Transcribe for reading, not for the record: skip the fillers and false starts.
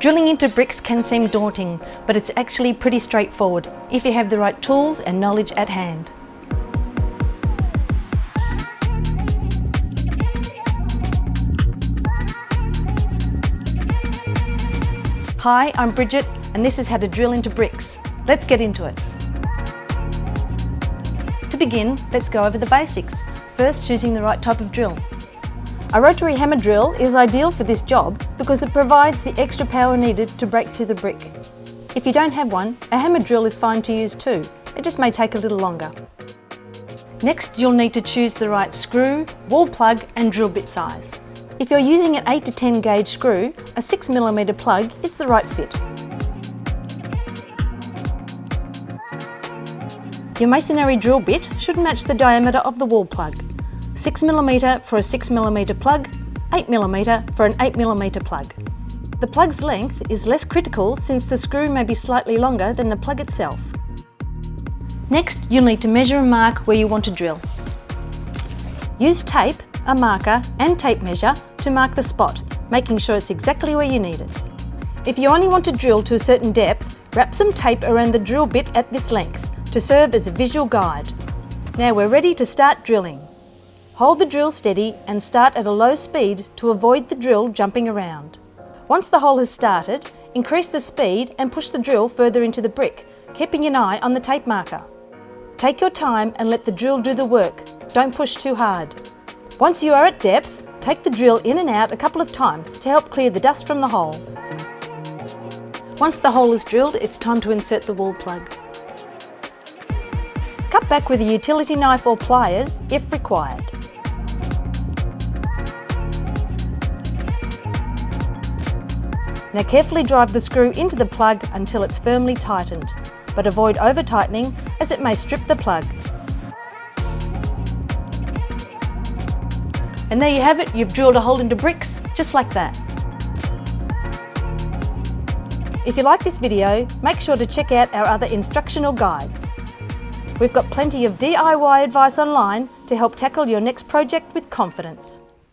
Drilling into bricks can seem daunting, but it's actually pretty straightforward if you have the right tools and knowledge at hand. Hi, I'm Bridget, and this is how to drill into bricks. Let's get into it. To begin, let's go over the basics. First, choosing the right type of drill. A rotary hammer drill is ideal for this job because it provides the extra power needed to break through the brick. If you don't have one, a hammer drill is fine to use too. It just may take a little longer. Next, you'll need to choose the right screw, wall plug and drill bit size. If you're using an 8 to 10 gauge screw, a 6mm plug is the right fit. Your masonry drill bit should match the diameter of the wall plug. 6mm for a 6mm plug, 8mm for an 8mm plug. The plug's length is less critical since the screw may be slightly longer than the plug itself. Next, you'll need to measure and mark where you want to drill. Use tape, a marker and tape measure to mark the spot, making sure it's exactly where you need it. If you only want to drill to a certain depth, wrap some tape around the drill bit at this length to serve as a visual guide. Now we're ready to start drilling. Hold the drill steady and start at a low speed to avoid the drill jumping around. Once the hole has started, increase the speed and push the drill further into the brick, keeping an eye on the tape marker. Take your time and let the drill do the work. Don't push too hard. Once you are at depth, take the drill in and out a couple of times to help clear the dust from the hole. Once the hole is drilled, it's time to insert the wall plug. Cut back with a utility knife or pliers if required. Now carefully drive the screw into the plug until it's firmly tightened, but avoid over-tightening as it may strip the plug. And there you have it, you've drilled a hole into bricks, just like that. If you like this video, make sure to check out our other instructional guides. We've got plenty of DIY advice online to help tackle your next project with confidence.